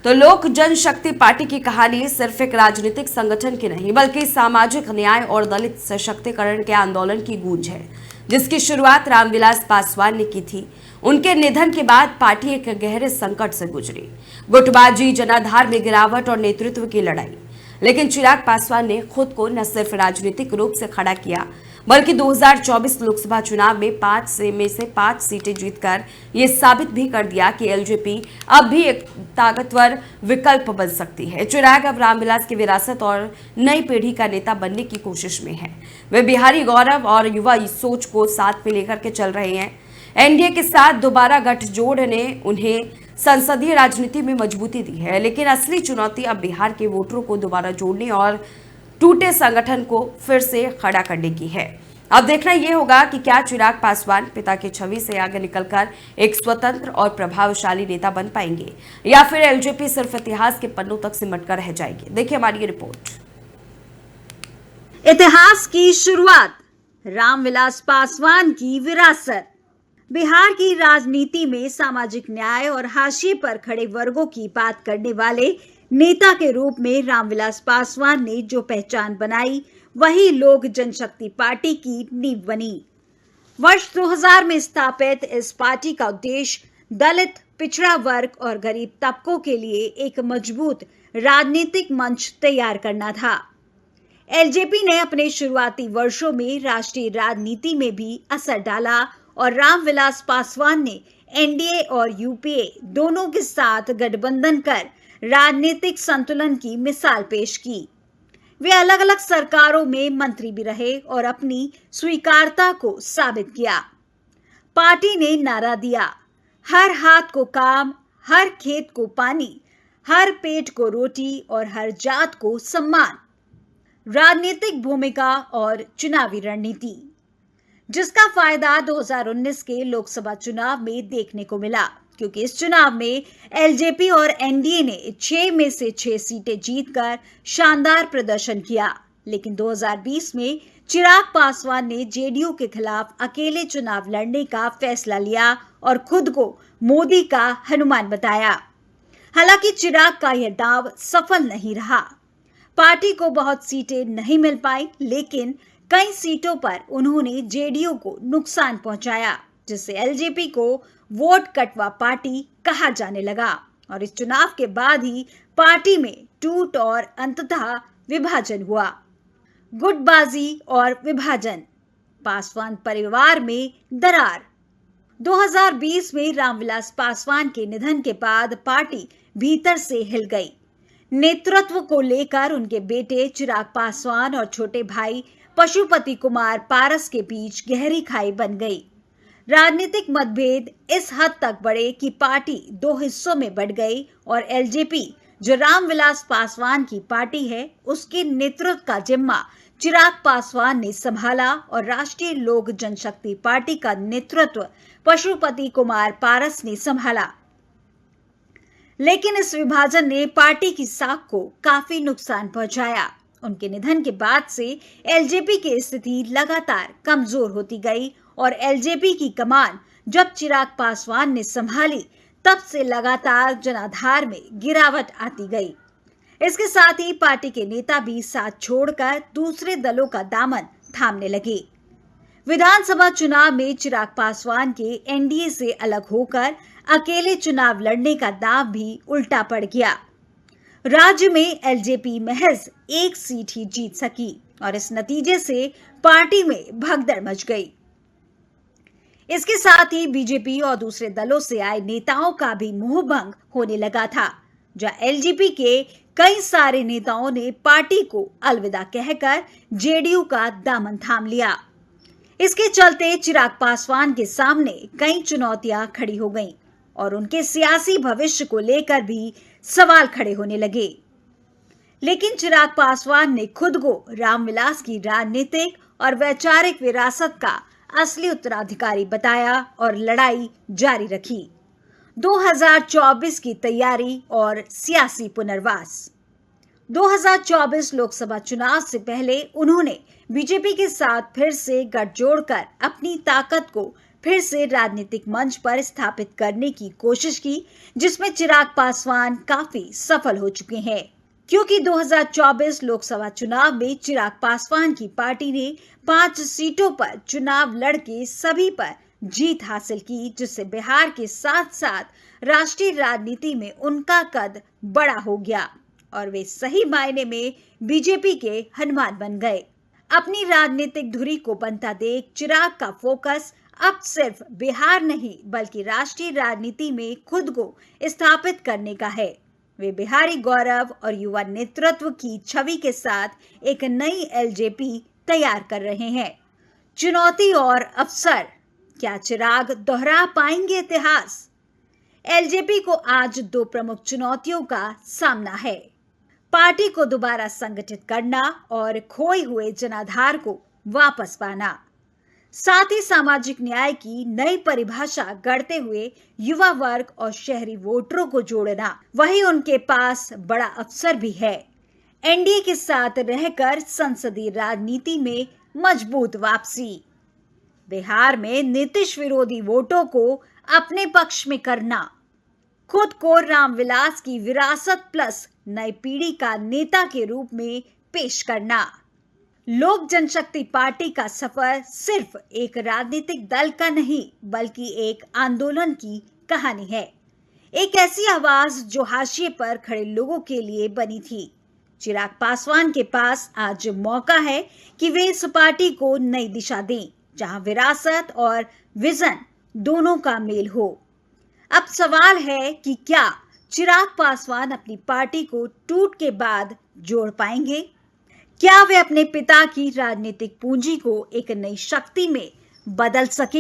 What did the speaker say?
तो लोक जनशक्ति पार्टी की कहानी सिर्फ एक राजनीतिक संगठन की नहीं बल्कि सामाजिक न्याय और दलित सशक्तिकरण के आंदोलन की गूंज है, जिसकी शुरुआत रामविलास पासवान ने की थी। उनके निधन के बाद पार्टी एक गहरे संकट से गुजरी। गुटबाजी, जनाधार में गिरावट और नेतृत्व की लड़ाई। लेकिन चिराग पासवान ने खुद को न सिर्फ राजनीतिक रूप से खड़ा किया बल्कि 2024 लोकसभा चुनाव में 5 सीटें जीतकर ये साबित भी कर दिया कि एलजेपी अब भी एक ताकतवर विकल्प बन सकती है। चिराग अब रामविलास की विरासत और नई पीढ़ी का नेता बनने की कोशिश में है। वे बिहारी गौरव और युवा सोच को साथ में लेकर के चल रहे हैं। एनडीए के साथ दोबारा गठजोड़ ने उन्हें संसदीय राजनीति में मजबूती दी है, लेकिन असली चुनौती अब बिहार के वोटरों को दोबारा जोड़ने और टूटे संगठन को फिर से खड़ा करने की है। अब देखना यह होगा कि क्या चिराग पासवान पिता की छवि से आगे निकलकर एक स्वतंत्र और प्रभावशाली नेता बन पाएंगे या फिर एलजेपी सिर्फ इतिहास के पन्नों तक सिमट कर रह जाएगी। देखिए हमारी ये रिपोर्ट। इतिहास की शुरुआत, रामविलास पासवान की विरासत। बिहार की राजनीति में सामाजिक न्याय और हाशिए पर खड़े वर्गों की बात करने वाले नेता के रूप में रामविलास पासवान ने जो पहचान बनाई, वही लोक जनशक्ति पार्टी की नींव बनी। वर्ष 2000 में स्थापित इस पार्टी का उद्देश्य दलित, पिछड़ा वर्ग और गरीब तबकों के लिए एक मजबूत राजनीतिक मंच तैयार करना था। एलजेपी ने अपने शुरुआती वर्षों में राष्ट्रीय राजनीति में भी असर डाला और रामविलास पासवान ने एनडीए और यूपीए दोनों के साथ गठबंधन कर राजनीतिक संतुलन की मिसाल पेश की। वे अलग अलग सरकारों में मंत्री भी रहे और अपनी स्वीकार्यता को साबित किया। पार्टी ने नारा दिया, हर हाथ को काम, हर खेत को पानी, हर पेट को रोटी और हर जात को सम्मान। राजनीतिक भूमिका और चुनावी रणनीति, जिसका फायदा 2019 के लोकसभा चुनाव में देखने को मिला, क्योंकि इस चुनाव में एलजेपी और एनडीए ने 6 में से 6 सीटें जीतकर शानदार प्रदर्शन किया। लेकिन 2020 में चिराग पासवान ने जेडीयू के खिलाफ अकेले चुनाव लड़ने का फैसला लिया और खुद को मोदी का हनुमान बताया। हालांकि चिराग का यह दांव सफल नहीं रहा। पार्टी को बहुत सीटें नहीं मिल पाई, लेकिन कई सीटों पर उन्होंने जेडीयू को नुकसान पहुंचाया, जिससे एलजेपी को वोट कटवा पार्टी कहा जाने लगा और इस चुनाव के बाद ही पार्टी में टूट और अंततः विभाजन हुआ। गुटबाजी और विभाजन, पासवान परिवार में दरार। 2020 में रामविलास पासवान के निधन के बाद पार्टी भीतर से हिल गई। नेतृत्व को लेकर उनके बेटे चिराग पासवान और छोटे भाई पशुपति कुमार पारस के बीच गहरी खाई बन गई। राजनीतिक मतभेद इस हद तक बढ़े कि पार्टी 2 हिस्सों में बढ़ गई और एलजेपी, जो रामविलास पासवान की पार्टी है, उसके नेतृत्व का जिम्मा चिराग पासवान ने संभाला और राष्ट्रीय लोक जनशक्ति पार्टी का नेतृत्व पशुपति कुमार पारस ने संभाला। लेकिन इस विभाजन ने पार्टी की साख को काफी नुकसान पहुंचाया। उनके निधन के बाद से एलजेपी की स्थिति लगातार कमजोर होती गई और एलजेपी की कमान जब चिराग पासवान ने संभाली, तब से लगातार जनाधार में गिरावट आती गई। इसके साथ ही पार्टी के नेता भी साथ छोड़कर दूसरे दलों का दामन थामने लगे। विधानसभा चुनाव में चिराग पासवान के एनडीए से अलग होकर अकेले चुनाव लड़ने का दांव भी उल्टा पड़ गया। राज्य में एलजेपी महज 1 सीट ही जीत सकी और इस नतीजे से पार्टी में भगदड़ मच गई। इसके साथ ही बीजेपी और दूसरे दलों से आए नेताओं का भी मोहभंग होने लगा था, जहां एलजेपी के कई सारे नेताओं ने पार्टी को अलविदा कहकर जेडीयू का दामन थाम लिया। इसके चलते चिराग पासवान के सामने कई चुनौतियां खड़ी हो गईं और उनके सियासी भविष्य को लेकर भी सवाल खड़े होने लगे। लेकिन चिराग पासवान ने खुद को रामविलास की राजनीतिक और वैचारिक विरासत का असली उत्तराधिकारी बताया और लड़ाई जारी रखी। 2024 की तैयारी और सियासी पुनर्वास। 2024 लोकसभा चुनाव से पहले उन्होंने बीजेपी के साथ फिर से गठजोड़ कर अपनी ताकत को फिर से राजनीतिक मंच पर स्थापित करने की कोशिश की, जिसमें चिराग पासवान काफी सफल हो चुके हैं, क्योंकि 2024 लोकसभा चुनाव में चिराग पासवान की पार्टी ने 5 सीटों पर चुनाव लड़के सभी पर जीत हासिल की, जिससे बिहार के साथ साथ राष्ट्रीय राजनीति में उनका कद बड़ा हो गया और वे सही मायने में बीजेपी के हनुमान बन गए। अपनी राजनीतिक धुरी को बनता देख चिराग का फोकस अब सिर्फ बिहार नहीं बल्कि राष्ट्रीय राजनीति में खुद को स्थापित करने का है। वे बिहारी गौरव और युवा नेतृत्व की छवि के साथ एक नई एलजेपी तैयार कर रहे हैं। चुनौती और अवसर, क्या चिराग दोहरा पाएंगे इतिहास? एलजेपी को आज 2 प्रमुख चुनौतियों का सामना है। पार्टी को दोबारा संगठित करना और खोए हुए जनाधार को वापस पाना, साथ ही सामाजिक न्याय की नई परिभाषा गढ़ते हुए युवा वर्ग और शहरी वोटरों को जोड़ना। वहीं उनके पास बड़ा अवसर भी है, एनडीए के साथ रहकर संसदीय राजनीति में मजबूत वापसी, बिहार में नीतीश विरोधी वोटों को अपने पक्ष में करना, खुद को रामविलास की विरासत प्लस नई पीढ़ी का नेता के रूप में पेश करना। लोक जनशक्ति पार्टी का सफर सिर्फ एक राजनीतिक दल का नहीं बल्कि एक आंदोलन की कहानी है, एक ऐसी आवाज जो हाशिए पर खड़े लोगों के लिए बनी थी। चिराग पासवान के पास आज मौका है कि वे इस पार्टी को नई दिशा दें, जहां विरासत और विजन दोनों का मेल हो। अब सवाल है कि क्या चिराग पासवान अपनी पार्टी को टूट के बाद जोड़ पाएंगे? क्या वे अपने पिता की राजनीतिक पूंजी को एक नई शक्ति में बदल सकेंगे?